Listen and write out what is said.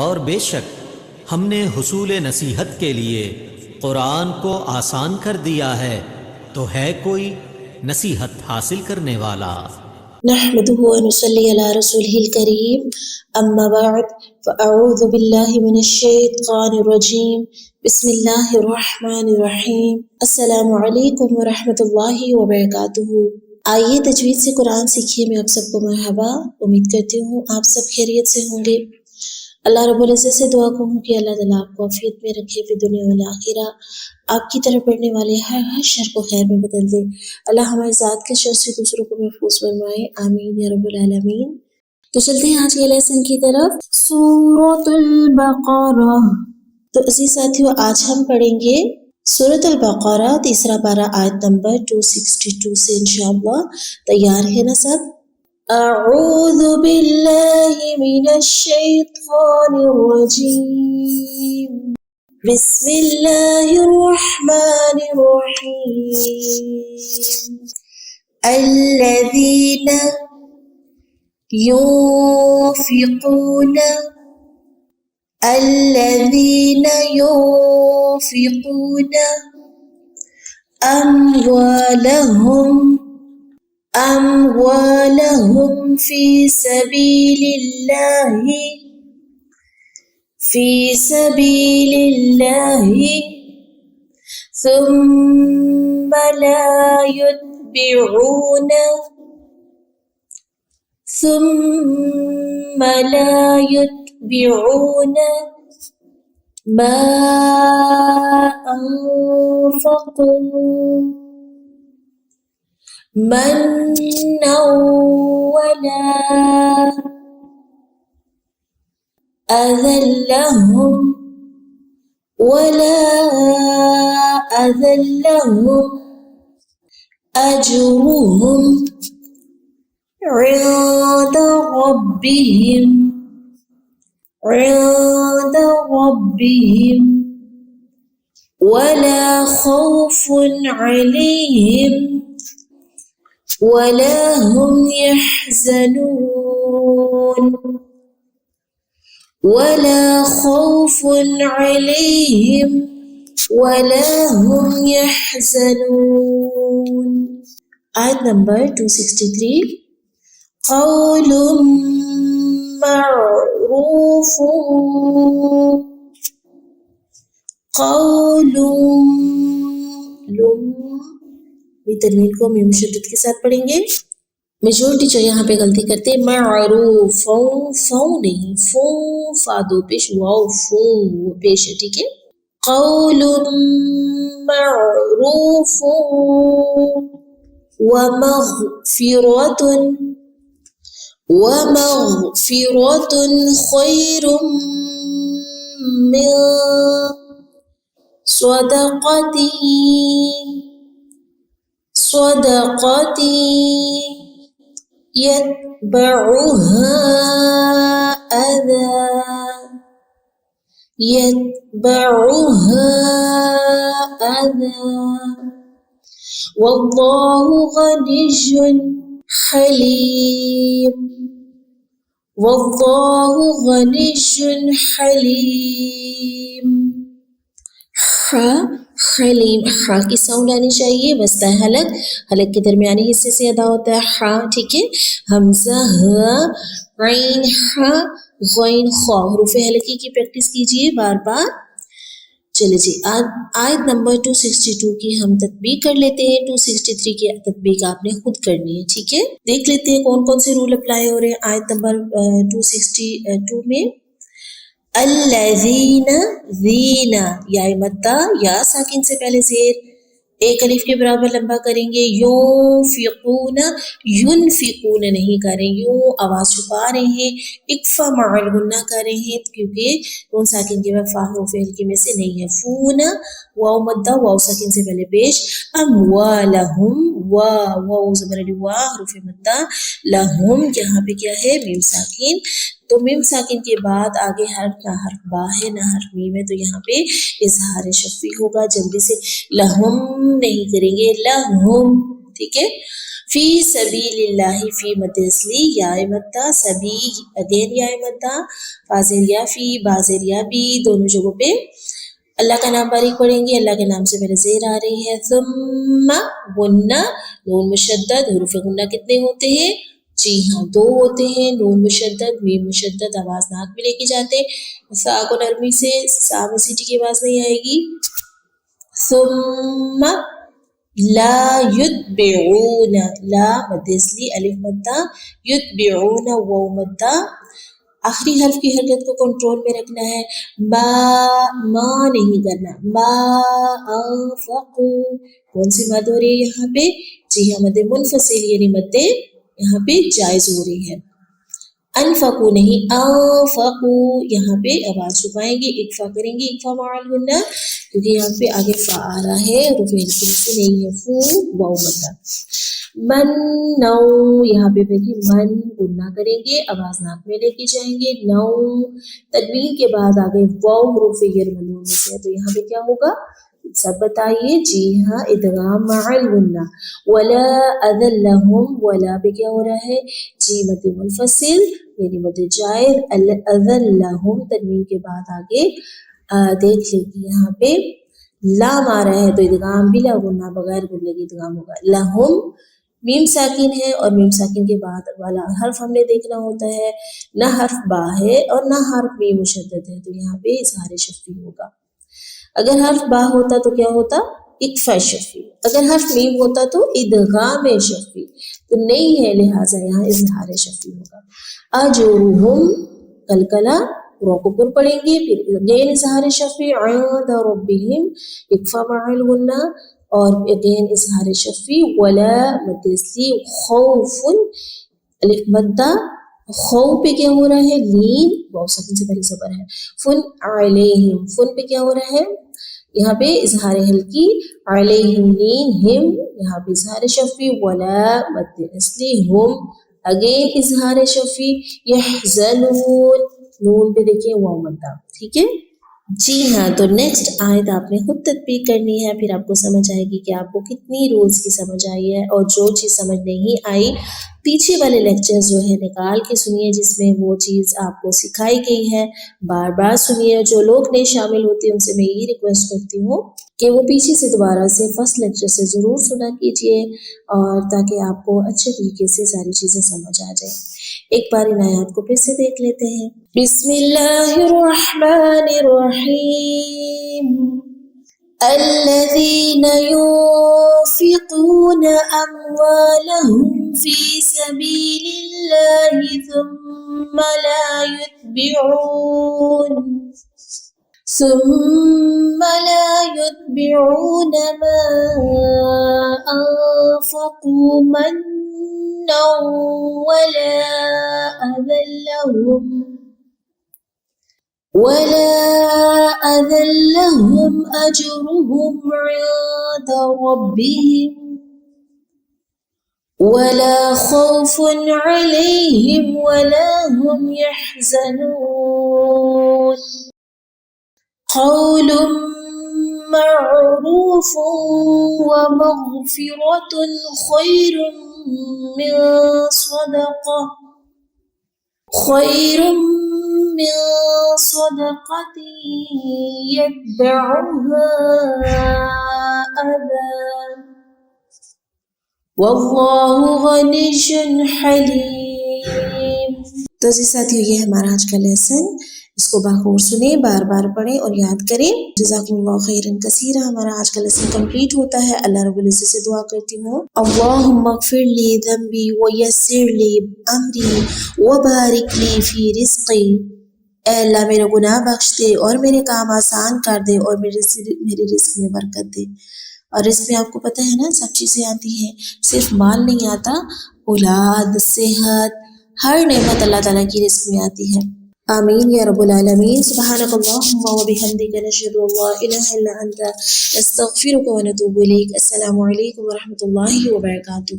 اور بے شک ہم نے حصول نصیحت کے لیے قرآن کو آسان کر دیا ہے، تو ہے کوئی نصیحت حاصل کرنے والا؟ نحمده ونصلي على رسوله الكريم اما بعد فاعوذ بالله من الشيطان الرجيم بسم الله الرحمن الرحيم السلام علیکم ورحمۃ اللہ وبرکاتہ۔ آئیے تجوید سے قرآن سیکھیے میں آپ سب کو مرحبا۔ امید کرتی ہوں آپ سب خیریت سے ہوں گے۔ اللہ رب العزت سے دعا کروں کہ اللہ تعالیٰ آپ کو عافیت میں رکھے فی دنیا والآخرہ، آپ کی طرف پڑھنے والے ہر شر کو خیر میں بدل دے۔ اللہ ہماری ذات کے شر سے دوسروں کو محفوظ فرمائے، آمین یا رب العالمین۔ تو چلتے ہیں آج کے لیسن کی طرف، سورۃ البقرہ۔ تو عزیز ساتھیو، آج ہم پڑھیں گے سورۃ البقرہ تیسرا پارہ آیت نمبر 262 سے انشاءاللہ۔ تیار ہے نا سب؟ اعوذ باللہ من الشیطان الرجیم، بسم اللہ الرحمن الرحیم۔ الذین ينفقون أموالهم في سبيل الله ثم لا يتبعون ما أنفقوا منا ولا أذى لهم أجرهم عند ربهم ولا خوف عليهم ولا هم يحزنون ولا خوف عليهم ولا هم يحزنون۔ آیت نمبر 263۔ قول معروف تنوین کو میم شدت کے ساتھ پڑھیں گے۔ میجورٹی جو یہاں پہ غلطی کرتے ہیں، معروف فو نہیں، فو فادو پیش، واو فو پیش ہے، ٹھیک ہے۔ قول معروف ومغفرۃ خیر من صدقۃ يتبعها أذى والله غني حلیم۔ حلیم، ہا کی ساؤنڈ آنی چاہیے، وسطی حلق کے درمیانی حصے سے ادا ہوتا ہے ہا، ٹھیک ہے۔ حمزہ ہا، عین ہا، غین خا، حروف حلقی کی پریکٹس کیجیے بار بار۔ چلے جی، آیت نمبر 262 کی ہم تطبیق کر لیتے ہیں۔ 263 کی تطبیق آپ نے خود کرنی ہے، ٹھیک ہے۔ دیکھ لیتے ہیں کون کون سے رول اپلائی ہو رہے ہیں آیت نمبر 262 میں۔ الذین، زینا، یا مدہ، یا ساکن سے پہلے زیر ایک الف کے برابر لمبا کریں گے۔ ینفقون نہیں کریں، یوں آواز چھپا رہے ہیں، اکفا مع الغنہ کر رہے ہیں کیونکہ نون ساکن کے بعد فا حروف ہلکے میں سے نہیں ہے۔ فونا، واو مدہ، واو ساکن سے پہلے پیش۔ اموالہم، واو زبر علی وا حروف مدہ، لہم یہاں پہ کیا ہے، میم ساکن، تو میم ساکن کے بعد آگے حرف نہ حرف با ہے نہ حرف میم ہے، تو یہاں پہ اظہار شفوی ہوگا۔ جلدی سے لہم نہیں کریں گے، لہم، ٹھیک ہے۔ فی سبیل اللہ، فی مد اصلی یا مدہ، سبی اگین یا مدہ، فاضل یا فی بازل یا بی، دونوں جگہوں پہ اللہ کا نام باریک پڑھیں گے، اللہ کے نام سے میرے زیر آ رہی ہے. ثم غنہ، نون مشدد، حروف غنہ کتنے ہوتے ہیں؟ جی ہاں 2 ہوتے ہیں، نون مشدد میم مشدد، آواز ناک میں لے کے جاتے ہیں. سا کو نرمی سے، سا میں سیٹی کی آواز نہیں آئے گی. ثم لا یتبعون، لا مد اصلی الف مدہ، یتبعون واو مدہ. آخری حرف کی حرکت کو کنٹرول میں رکھنا ہے، ما نہیں کرنا. ما انفقو، کون سی مد ہو رہی ہے یہاں پہ؟ جی ہاں مد منفصل، یعنی مد یہاں پہ جائز ہو رہی ہے. انفقو نہیں، انفقو، یہاں پہ آواز چھپائیں گے، اکفا کریں گے، اکفا مع الغنہ، کیونکہ یہاں پہ آگے فا آ رہا ہے، رفع سے نہیں ہے، فو واو مدہ. من نو، یہاں پہ دیکھیے من گنہ کریں گے، آواز ناک میں لے کے جائیں گے. نو تنوین کے بعد آگے واو حروف یرملون میں سے ہے، تو یہاں پہ کیا ہوگا سب بتائیے؟ جی ہاں ادغام مع الغنہ. ولا اذلہم، ولا پہ کیا ہو رہا ہے؟ جی مد منفصل یعنی مد جائز. اذلہم تنوین کے بعد آگے دیکھ لیجیے یہاں پہ لام آ رہا ہے، تو ادغام بلا غنہ بغیر غنہ کے ادغام ہوگا. لہم میم ساکن ہے، اور میم ساکن کے بعد والا حرف ہم نے دیکھنا ہوتا ہے، نہ حرف با ہے اور نہ حرف میم مشدد ہے، تو یہاں پہ اظہار شفوی ہوگا. اگر حرف با ہوتا تو کیا ہوتا؟ اکفا شفوی. اگر حرف میم ہوتا تو ادغام شفوی، تو نہیں ہے لہٰذا یہاں اظہار شفوی ہوگا. اجرہم کلکلا رو کو پر پڑھیں گے، پھر اگین اظہار شفوی. عند ربہم اکفا مع الغنہ اور اگین اظہار شفوی. ولا مد اصلی، خوف الف مدہ، خو پہ کیا ہو رہا ہے؟ لین، واو ساکن سے پہلے زبر ہے. فن علیہم، فن پہ کیا ہو رہا ہے؟ یہاں پہ اظہار ہلکی، علیہم لین، ہم یہاں پہ اظہار شفوی. ولا مد اصلی ہم، اگین اظہار شفوی. یحزنون، نون پہ دیکھیں واو مدہ. ٹھیک ہے جی ہاں. تو نیکسٹ آیت آپ نے خود تطبیق کرنی ہے، پھر آپ کو سمجھ آئے گی کہ آپ کو کتنی رولز کی سمجھ آئی ہے، اور جو چیز سمجھ نہیں آئی پیچھے والے لیکچر جو ہے نکال کے سنیے، جس میں وہ چیز آپ کو سکھائی گئی ہے. بار بار سنیے. جو لوگ نہیں شامل ہوتے ان سے میں یہ ریکویسٹ کرتی ہوں کہ وہ پیچھے سے دوبارہ سے فرسٹ لیکچر سے ضرور سنا کیجیے، اور تاکہ آپ کو اچھے طریقے سے ساری چیزیں سمجھ آ جائیں. ایک بار ان آیات کو پھر سے دیکھ لیتے ہیں. بسم اللہ الرحمن الرحیم. الذين ينفقون أموالهم في سبيل الله ثم لا يتبعون ما أنفقوا منا ولا أذى لهم أجرهم عند ربهم ولا خوف عليهم ولا هم يحزنون. قول معروف ومغفرة خير من صدقة يتبعها أذى واللہ غنی حلیم. تو جی ساتھیو یہ ہمارا آج کا لیسن، اس کو باخور سنیں، بار بار پڑھیں اور یاد کریں. جزاکم اللہ خیرا کثیرا. ہمارا آج کا لیسن کمپلیٹ ہوتا ہے. اللہ رب العزت سے دعا کرتی ہوں اللہم اغفر لی ذنبی ویسر لی امری وبارک لی فی رزقی. اے اللہ میرے گناہ بخش دے اور میرے کام آسان کر دے اور میرے رزق میں برکت دے. اور اس میں آپ کو پتہ ہے نا سب چیزیں آتی ہیں، صرف مال نہیں آتا، اولاد، صحت، ہر نعمت اللہ تعالیٰ کی رزق میں آتی ہے. آمین یا رب العالمین. سبحانک اللہم و بحمدک نشہد ان لا الہ الا انت نستغفرک و نتوب الیک. السلام علیکم و رحمۃ اللہ وبرکاتہ.